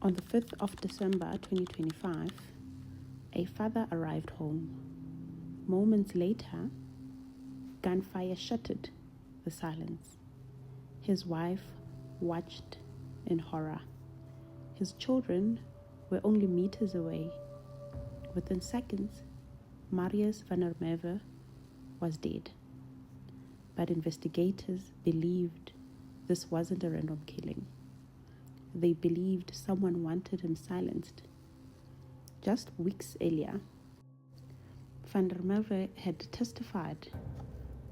On the 5th of December 2025, a father arrived home. Moments later, gunfire shattered the silence. His wife watched in horror. His children were only meters away. Within seconds, Marius van der Merwe was dead. But investigators believed this wasn't a random killing. They believed someone wanted him silenced. Just weeks earlier, van der Merwe had testified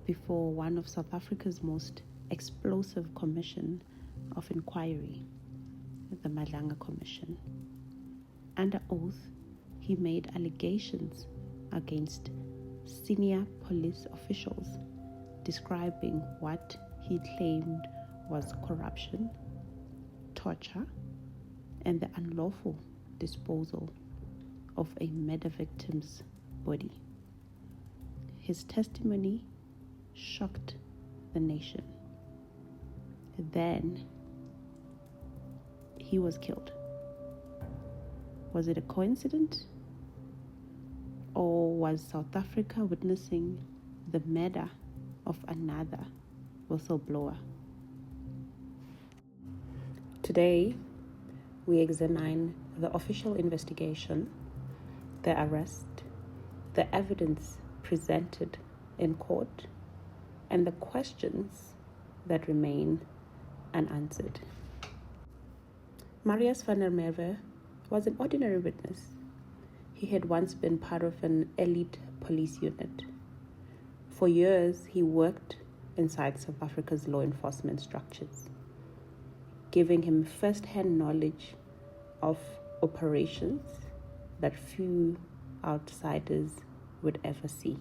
before one of South Africa's most explosive commission of inquiry, the Madlanga Commission. Under oath, he made allegations against senior police officials, describing what he claimed was corruption, torture, and the unlawful disposal of a murder victim's body. His testimony shocked the nation. Then he was killed. Was it a coincidence? Or was South Africa witnessing the murder of another whistleblower? Today, we examine the official investigation, the arrest, the evidence presented in court, and the questions that remain unanswered. Marius van der Merwe was an ordinary witness. He had once been part of an elite police unit. For years, he worked inside South Africa's law enforcement structures, giving him first-hand knowledge of operations that few outsiders would ever see.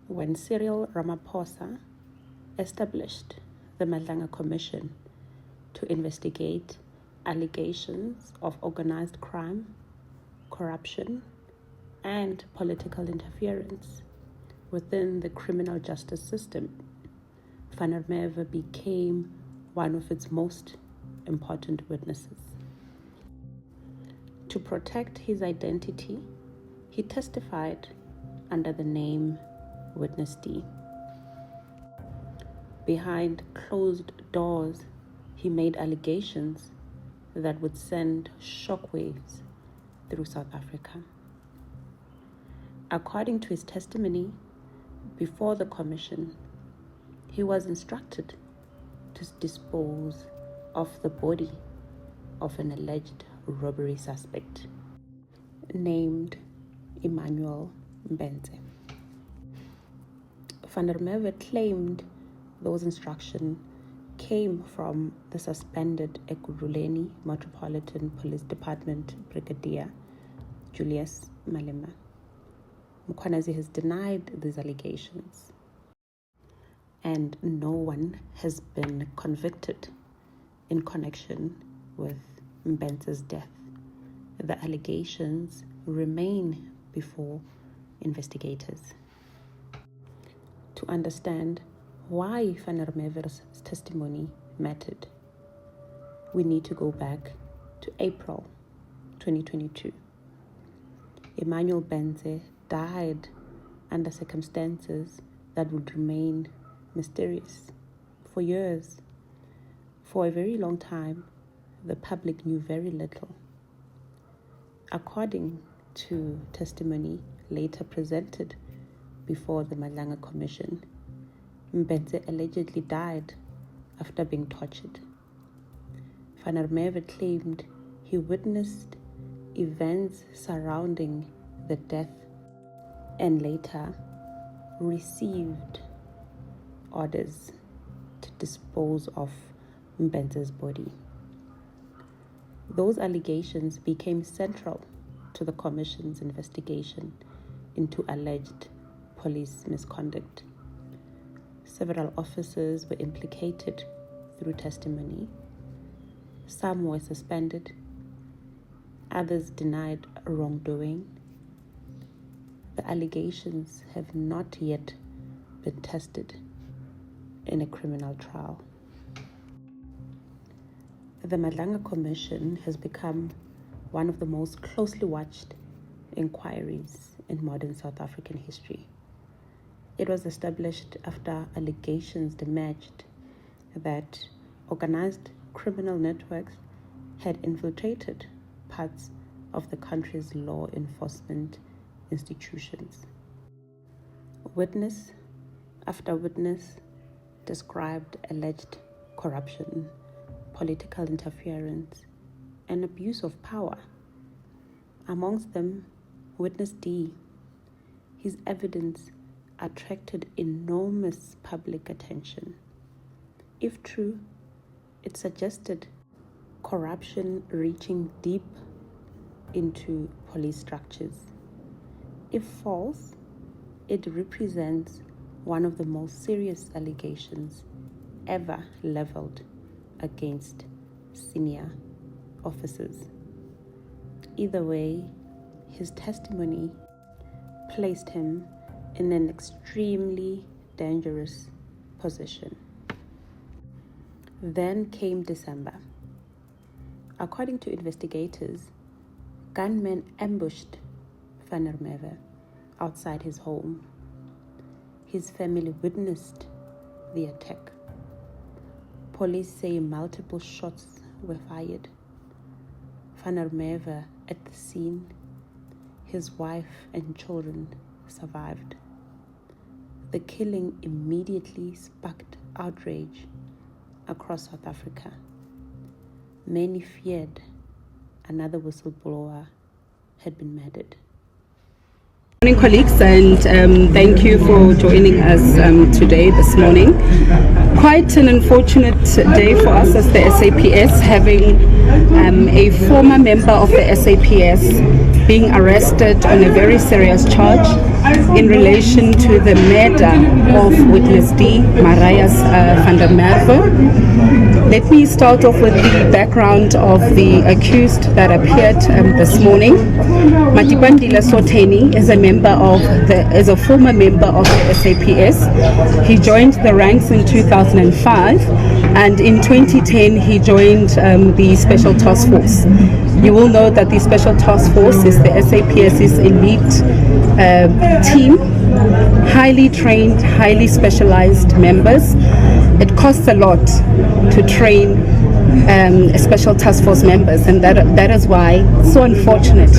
When Cyril Ramaphosa established the Madlanga Commission to investigate allegations of organized crime, corruption, and political interference within the criminal justice system, van der Merwe became one of its most important witnesses. To protect his identity, he testified under the name Witness D. Behind closed doors, he made allegations that would send shockwaves through South Africa. According to his testimony before the commission, he was instructed to dispose of the body of an alleged robbery suspect named Emmanuel Mbenze. Van der Merwe claimed those instructions came from the suspended Ekurhuleni Metropolitan Police Department Brigadier Julius Mkhwanazi has denied these allegations, and no one has been convicted in connection with Mbenze's death. The allegations remain before investigators. To understand why van der Merwe's testimony mattered, we need to go back to April 2022. Emmanuel Mbenze died under circumstances that would remain mysterious for years. For a very long time, the public knew very little. According to testimony later presented before the Madlanga Commission, Mbenze allegedly died after being tortured. Van der Merwe claimed he witnessed events surrounding the death and later received orders to dispose of Mbenze's body. Those allegations became central to the Commission's investigation into alleged police misconduct. Several officers were implicated through testimony. Some were suspended. Others denied wrongdoing. The allegations have not yet been tested in a criminal trial. The Madlanga Commission has become one of the most closely watched inquiries in modern South African history. It was established after allegations emerged that organized criminal networks had infiltrated parts of the country's law enforcement institutions. Witness after witness described alleged corruption, political interference, and abuse of power. Amongst them, Witness D. His evidence attracted enormous public attention. If true, it suggested corruption reaching deep into police structures. If false, it represents one of the most serious allegations ever leveled against senior officers. Either way, his testimony placed him in an extremely dangerous position. Then came December. According to investigators, gunmen ambushed Van der Merwe outside his home. His family witnessed the attack. Police say multiple shots were fired. Van der Merwe at the scene, his wife and children survived. The killing immediately sparked outrage across South Africa. Many feared another whistleblower had been murdered. Good morning, colleagues, and thank you for joining us today, this morning. Quite an unfortunate day for us as the SAPS, having a former member of the SAPS being arrested on a very serious charge in relation to the murder of Witness D, Marius Van der Merwe. Let me start off with the background of the accused that appeared this morning. Matipandile Sotheni is a former member of the SAPS. He joined the ranks in 2005, and in 2010 he joined the Special Task Force. You will know that the Special Task Force is the SAPS's elite team, highly trained, highly specialized members. It costs a lot to train Special Task Force members, and that is why it's so unfortunate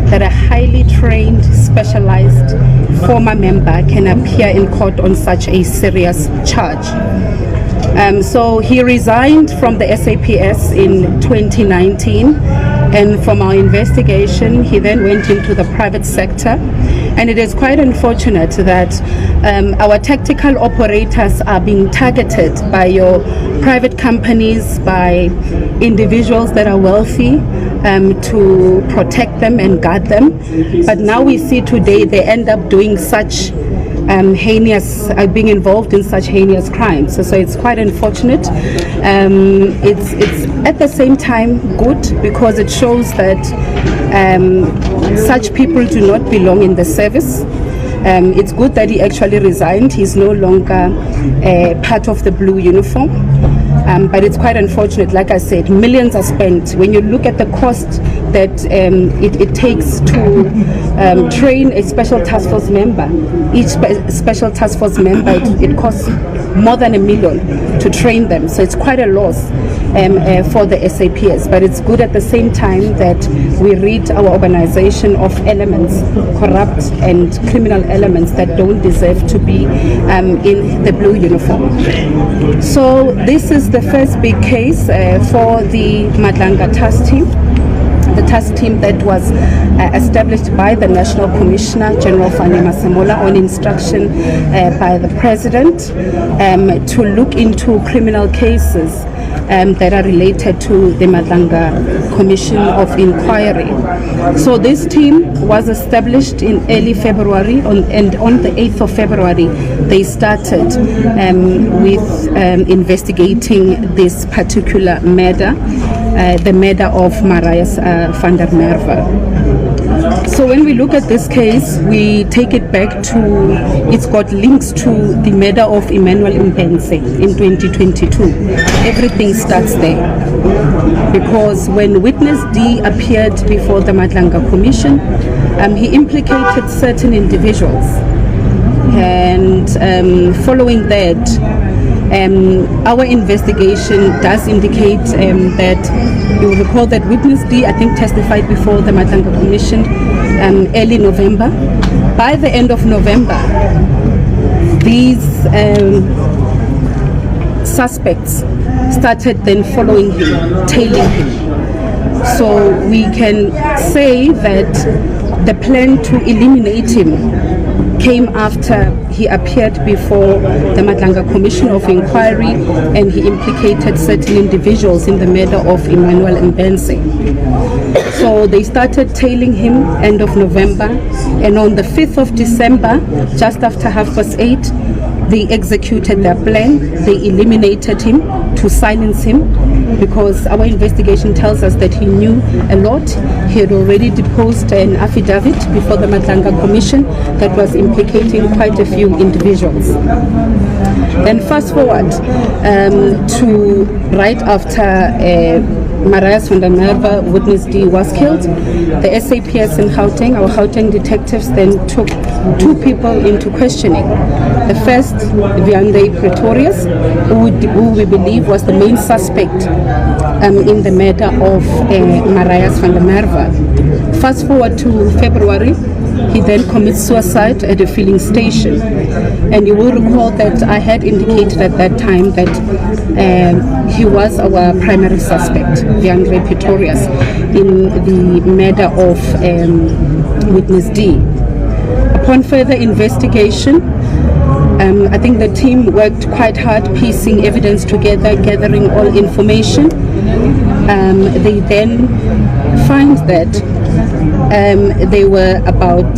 that a highly trained, specialized former member can appear in court on such a serious charge. So he resigned from the SAPS in 2019, and from our investigation he then went into the private sector. And it is quite unfortunate that our tactical operators are being targeted by your private companies, by individuals that are wealthy, to protect them and guard them. But now we see today they end up doing such being involved in such heinous crimes. So it's quite unfortunate. It's at the same time good, because it shows that such people do not belong in the service. It's good that he actually resigned. He's no longer part of the blue uniform. But it's quite unfortunate. Like I said, millions are spent. When you look at the cost that it takes to train a Special Task Force member, each Special Task Force member, it costs more than $1 million to train them. So it's quite a loss for the SAPS. But it's good at the same time that we rid our organization of elements, corrupt and criminal elements that don't deserve to be in the blue uniform. So this is the first big case for the Madlanga task team. The task team that was established by the National Commissioner, General Fani Masemola, on instruction by the President, to look into criminal cases that are related to the Madlanga Commission of Inquiry. So this team was established in early February, and on the 8th of February they started with investigating this particular murder, the murder of Marius Van der Merwe. So when we look at this case, we take it back to, it's got links to the murder of Emmanuel Mbense in 2022. Everything starts there. Because when witness D appeared before the Madlanga Commission, he implicated certain individuals. And following that, our investigation does indicate that you will recall that witness D, I think, testified before the Madlanga Commission early November. By the end of November, these suspects started then following him, tailing him. So we can say that the plan to eliminate him came after he appeared before the Madlanga Commission of Inquiry and he implicated certain individuals in the murder of Emmanuel Mbense. So they started tailing him end of November, and on the 5th of December, just after 8:30, they executed their plan. They eliminated him to silence him, because our investigation tells us that he knew a lot. He had already deposed an affidavit before the Madlanga Commission that was implicating quite a few individuals. Then fast forward to right after Marius van der Merwe, witness D, was killed. The SAPS in Gauteng, our Gauteng detectives, then took two people into questioning. The first, Viande Pretorius, who we believe was the main suspect in the murder of Marius van der Merwe. Fast forward to February, he then commits suicide at a filling station. And you will recall that I had indicated at that time that he was our primary suspect, Viande Pretorius, in the murder of witness D. Upon further investigation, I think the team worked quite hard piecing evidence together, gathering all information. They then find that there were about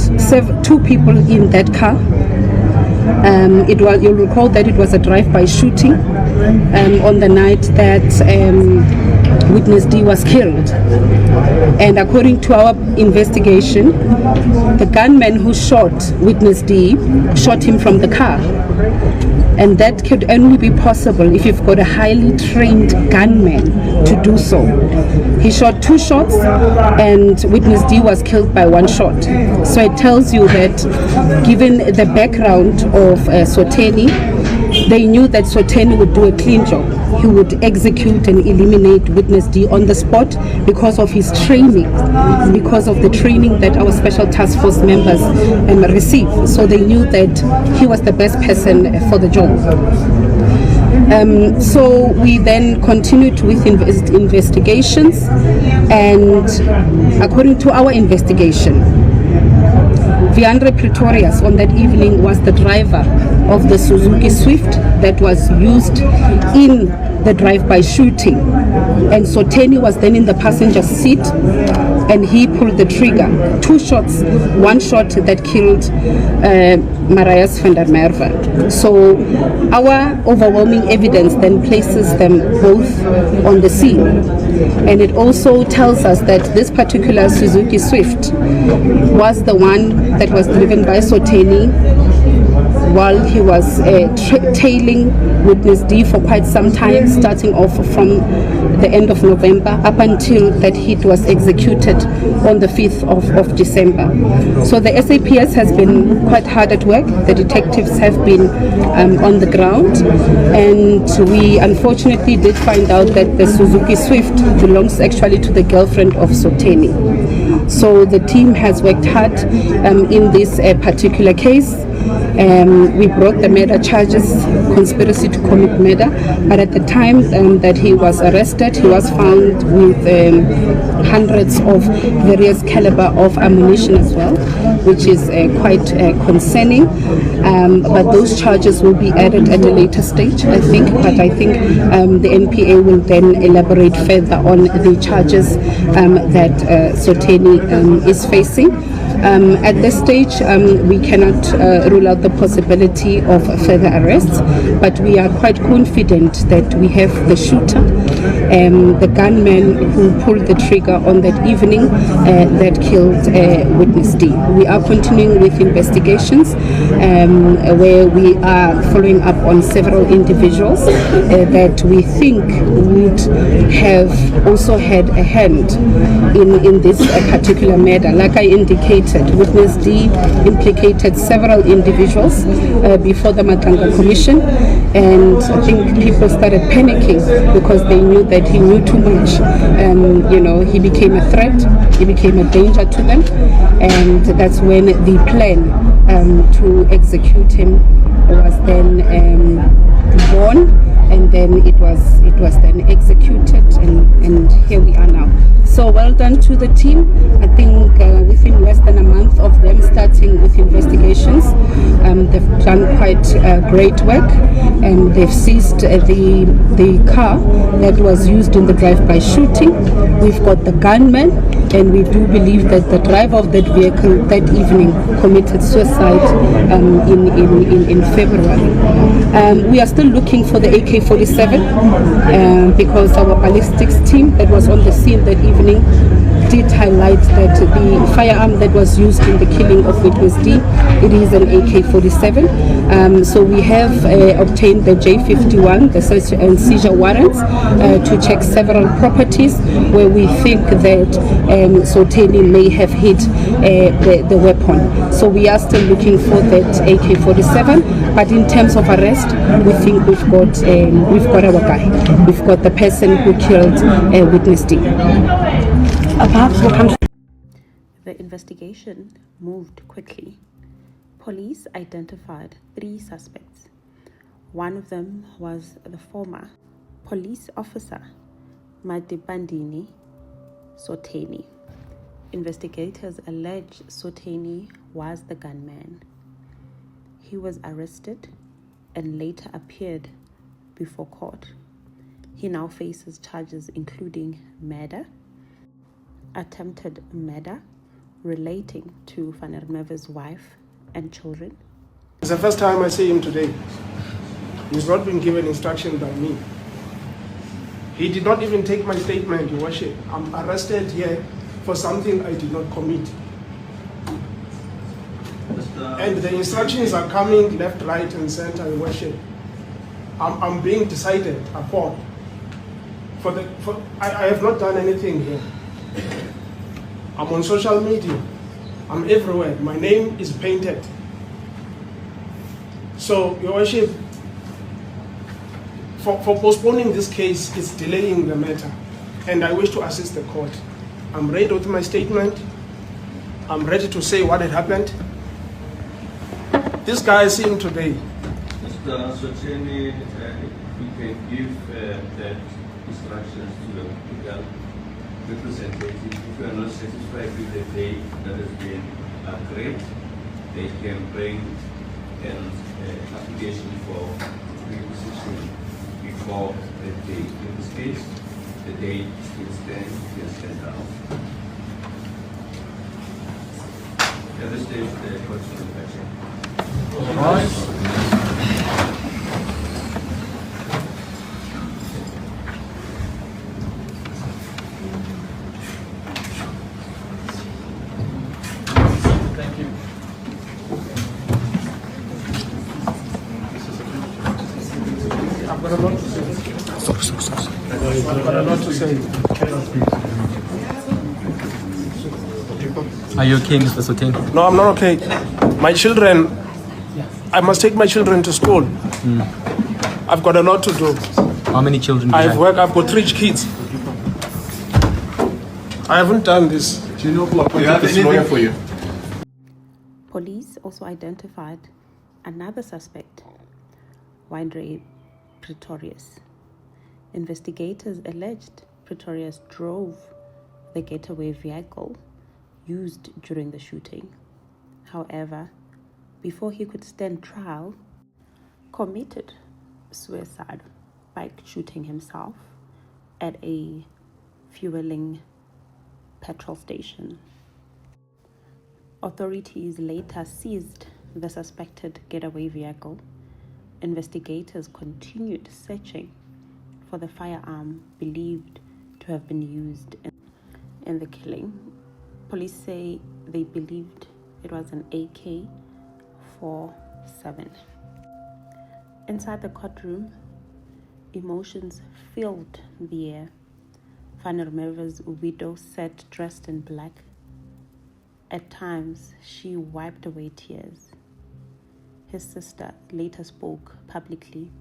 two people in that car. You'll recall that it was a drive-by shooting on the night that witness D was killed. And according to our investigation, the gunman who shot witness D shot him from the car. And that could only be possible if you've got a highly trained gunman to do so. He shot two shots and witness D was killed by one shot. So it tells you that given the background of Sotheni, they knew that Sotheni would do a clean job. He would execute and eliminate witness D on the spot because of his training, because of the training that our special task force members received. So they knew that he was the best person for the job. So we then continued with investigations, and according to our investigation, Viande Pretorius on that evening was the driver of the Suzuki Swift that was used in the drive-by shooting, and Sotheni was then in the passenger seat and he pulled the trigger. Two shots, one shot that killed Marius van der Merwe. So our overwhelming evidence then places them both on the scene, and it also tells us that this particular Suzuki Swift was the one that was driven by Sotheni while he was tailing witness D for quite some time, starting off from the end of November up until that hit was executed on the 5th of December. So the SAPS has been quite hard at work. The detectives have been on the ground, and we unfortunately did find out that the Suzuki Swift belongs actually to the girlfriend of Sotheni. So the team has worked hard in this particular case. We brought the murder charges, conspiracy to commit murder, but at the time that he was arrested, he was found with hundreds of various caliber of ammunition as well, which is quite concerning. But those charges will be added at a later stage, I think. But I think the NPA will then elaborate further on the charges that Sotheni is facing. At this stage, we cannot rule out the possibility of further arrests, but we are quite confident that we have the shooter the gunman who pulled the trigger on that evening that killed Witness D. We are continuing with investigations where we are following up on several individuals that we think would have also had a hand in this particular murder. Like I indicated, Witness D implicated several individuals before the Madlanga Commission, and I think people started panicking because they knew that he knew too much. He became a threat, he became a danger to them, and that's when the plan to execute him was then born, and then it was then executed, and here we are now. So well done to the team. I think within less than a month of them starting with investigations, they've done quite great work, and they've seized the car that was used in the drive-by shooting. We've got the gunman, and we do believe that the driver of that vehicle that evening committed suicide in February. We are still looking for the AK-47 because our ballistics team that was on the scene that evening did highlight that the firearm that was used in the killing of Witness D, it is an AK-47. So we have obtained the J51, the search and seizure warrants, to check several properties where we think that Sotheni may have hid the weapon. So we are still looking for that AK-47, but in terms of arrest, we think we've got our guy. We've got the person who killed Witness D. The investigation moved quickly. Police identified 3 suspects. One of them was the former police officer, Matipandile Sotheni. Investigators allege Sotheni was the gunman. He was arrested and later appeared before court. He now faces charges including murder, attempted murder relating to Vanermeve's wife and children. It's the first time I see him today. He's not been given instruction by me. He did not even take my statement, Your Worship. I'm arrested here for something I did not commit. And the instructions are coming left, right, and center, Your Worship. I'm being decided upon. I have not done anything here. I'm on social media. I'm everywhere. My name is painted. So, Your Worship, for postponing this case, it's delaying the matter. And I wish to assist the court. I'm ready with my statement. I'm ready to say what had happened. This guy I see him today. Mr. Sotheni, we can give that instructions to the legal representative. If you are not satisfied with the date that has been agreed, they can bring an application for requisition before the date. In this case, the date still stands, you can stand down. At this stage, the question is action. I've got a lot to say. I've got a lot to say. Are you okay, Mr. Sotheni? No, I'm not okay. My children, I must take my children to school. I've got a lot to do. How many children do you I've have? worked, I've got 3 kids. I haven't done this. Do you know who appointed this lawyer for you? Police also identified another suspect, Windray Pretorius. Investigators alleged Pretorius drove the getaway vehicle used during the shooting. However, before he could stand trial, committed suicide by shooting himself at a fueling petrol station. Authorities later seized the suspected getaway vehicle. Investigators continued searching for the firearm believed to have been used in the killing. Police say they believed it was an AK-47. Inside the courtroom, emotions filled the air. Van der Merwe's widow sat dressed in black. At times, she wiped away tears. His sister later spoke publicly.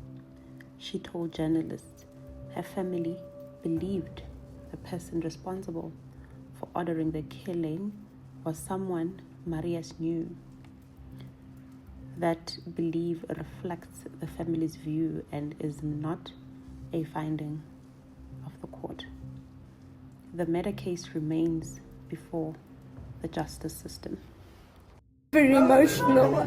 She told journalists her family believed the person responsible for ordering the killing was someone Marius knew. That belief reflects the family's view and is not a finding of the court. The murder case remains before the justice system. Very emotional,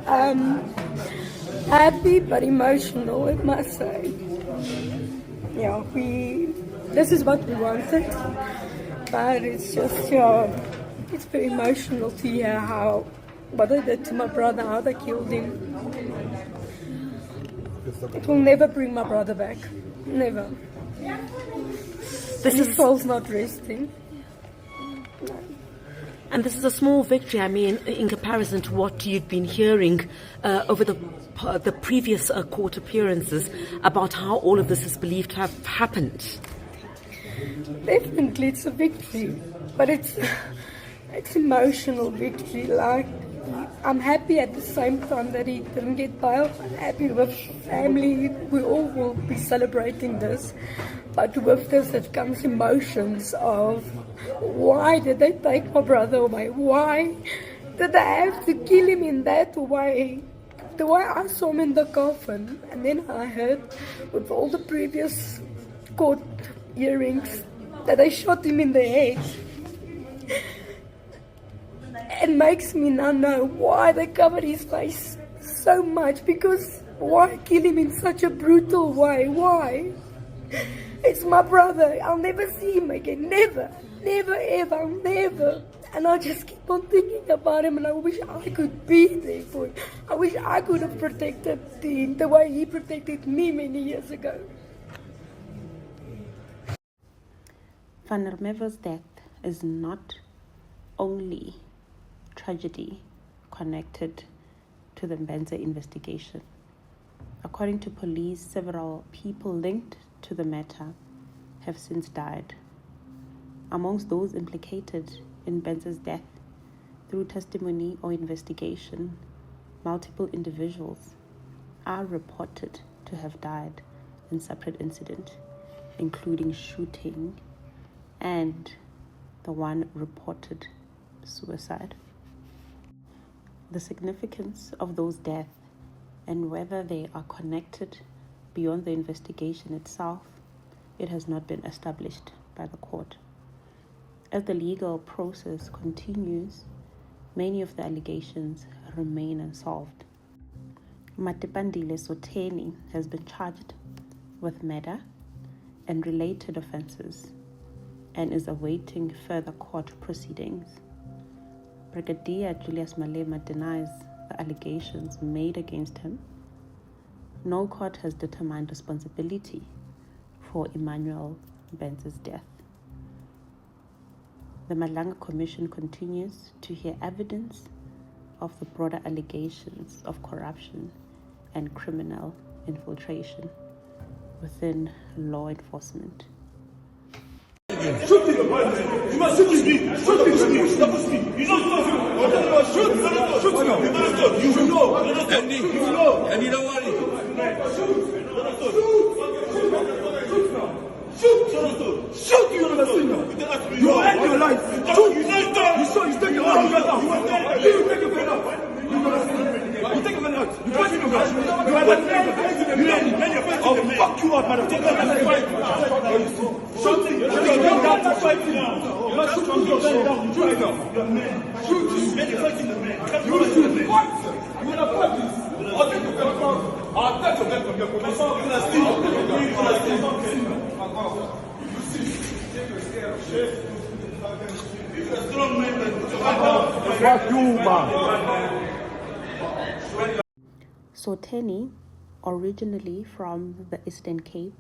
happy but emotional, I must say. Yeah, this is what we wanted, but it's just, it's very emotional to hear what they did to my brother, how they killed him. It will never bring my brother back, never. His soul's not resting. And this is a small victory, I mean, in comparison to what you'd been hearing over the previous court appearances about how all of this is believed to have happened. Definitely, it's a victory, but it's emotional victory. Like, I'm happy at the same time that he didn't get bail. I'm happy with family. We all will be celebrating this, but with this, it comes emotions of, why did they take my brother away? Why did they have to kill him in that way? The way I saw him in the coffin, and then I heard with all the previous court hearings that they shot him in the head. It makes me now know why they covered his face so much, because why kill him in such a brutal way? Why? It's my brother. I'll never see him again. Never. Never, ever, never. And I just keep on thinking about him, and I wish I could be there for him. I wish I could have protected him the way he protected me many years ago. Van der Merwe's death is not only tragedy connected to the Mbenza investigation. According to police, several people linked to the matter have since died. Amongst those implicated in Mbenza's death, through testimony or investigation, multiple individuals are reported to have died in separate incidents, including shooting and the one reported suicide. The significance of those deaths and whether they are connected beyond the investigation itself, it has not been established by the court. As the legal process continues, many of the allegations remain unsolved. Matipandile Sotheni has been charged with murder and related offences and is awaiting further court proceedings. Brigadier Julius Mkhwanazi denies the allegations made against him. No court has determined responsibility for Emmanuel Mbenza's death. The Madlanga Commission continues to hear evidence of the broader allegations of corruption and criminal infiltration within law enforcement. Shoot him! You must shoot him! Shoot him! You know shoot! Shoot him! You will know! You will know! And you don't want it! Shoot! Shoot! You understand? You end your life! Shoot! You saw you take your life! You take your life! You understand? You take your life! You fight him! You are the man! I'll fuck you up, madam! Take your life! Shoot him! You must shoot your man down! Shoot him! Shoot him! You will shoot him! What? You will not fight this! I'll take your gun from you! I'll take your gun from you! You will steal! Sotheni, originally from the Eastern Cape,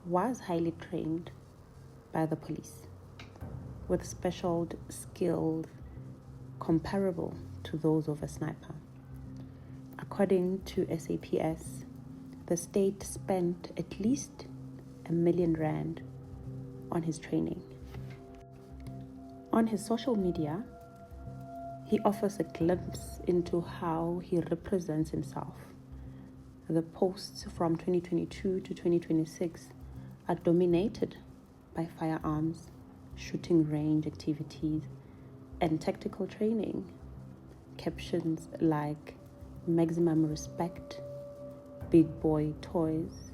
was highly trained by the police with special skills comparable to those of a sniper. According to SAPS, the state spent at least R1 million on his training. On his social media, he offers a glimpse into how he represents himself. The posts from 2022 to 2026 are dominated by firearms, shooting range activities, and tactical training. Captions like "maximum respect," "big boy toys,"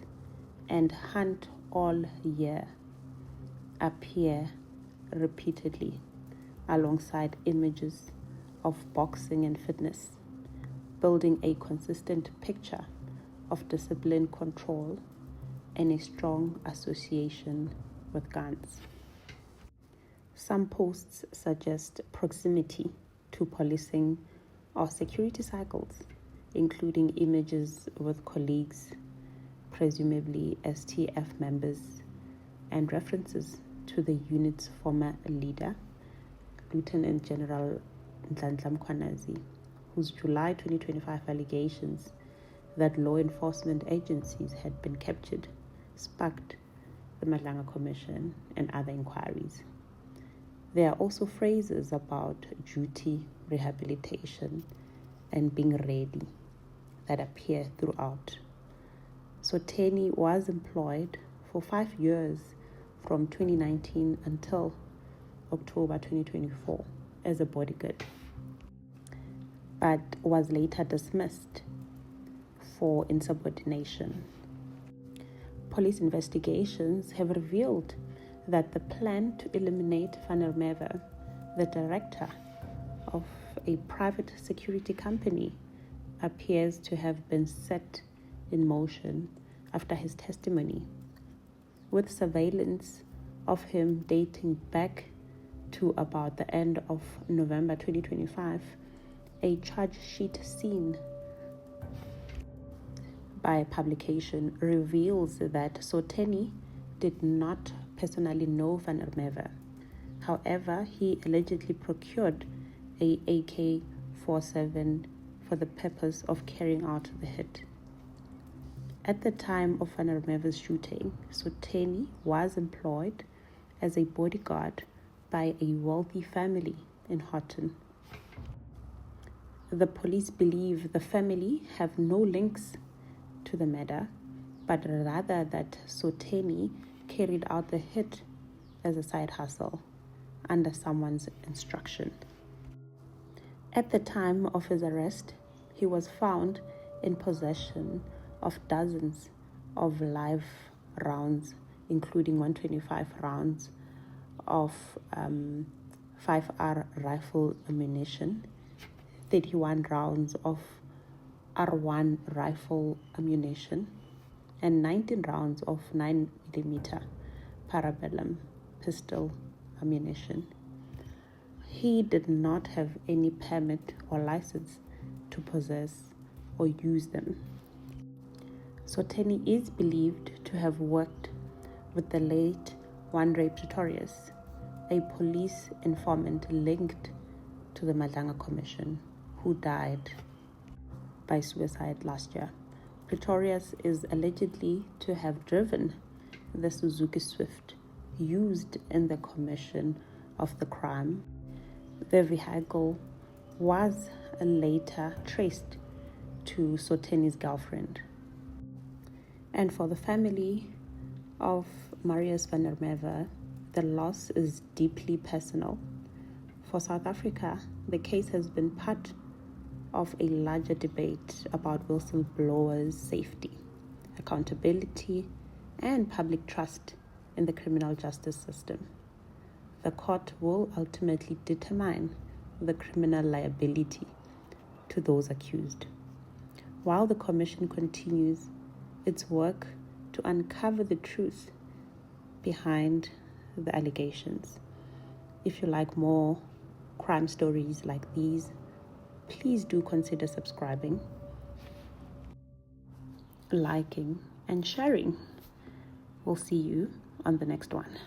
and "hunt all year" appear repeatedly alongside images of boxing and fitness, building a consistent picture of discipline, control, and a strong association with guns. Some posts suggest proximity to policing or security cycles, including images with colleagues, presumably STF members, and references to the unit's former leader, Lieutenant General Mkhwanazi, whose July 2025 allegations that law enforcement agencies had been captured sparked the Madlanga Commission and other inquiries. There are also phrases about duty, rehabilitation, and being ready that appear throughout. Sotheni was employed for 5 years from 2019 until October 2024 as a bodyguard, but was later dismissed for insubordination. Police investigations have revealed that the plan to eliminate Van der Merwe, the director of a private security company, appears to have been set in motion after his testimony, with surveillance of him dating back to about the end of November 2025. A charge sheet seen by publication reveals that Sotheni did not personally know Van der Merwe. However, he allegedly procured a AK-47 for the purpose of carrying out the hit. At the time of Van der Merwe's shooting, Sotheni was employed as a bodyguard by a wealthy family in Houghton. The police believe the family have no links to the murder, but rather that Sotheni carried out the hit as a side hustle under someone's instruction. At the time of his arrest, he was found in possession of dozens of live rounds, including 125 rounds of 5R rifle ammunition, 31 rounds of R1 rifle ammunition, and 19 rounds of 9mm parabellum pistol ammunition. He did not have any permit or license to possess or use them. Sotheni is believed to have worked with the late Wandre Pretorius, a police informant linked to the Madlanga Commission, who died by suicide last year. Pretorius is allegedly to have driven the Suzuki Swift used in the commission of the crime. The vehicle was later traced to Sotheni's girlfriend. And for the family of Marius Van der Merwe, the loss is deeply personal. For South Africa, the case has been part of a larger debate about whistleblowers' safety, accountability, and public trust in the criminal justice system. The court will ultimately determine the criminal liability to those accused, while the Commission continues its work to uncover the truth behind the allegations. If you like more crime stories like these, please do consider subscribing, liking, and sharing. We'll see you on the next one.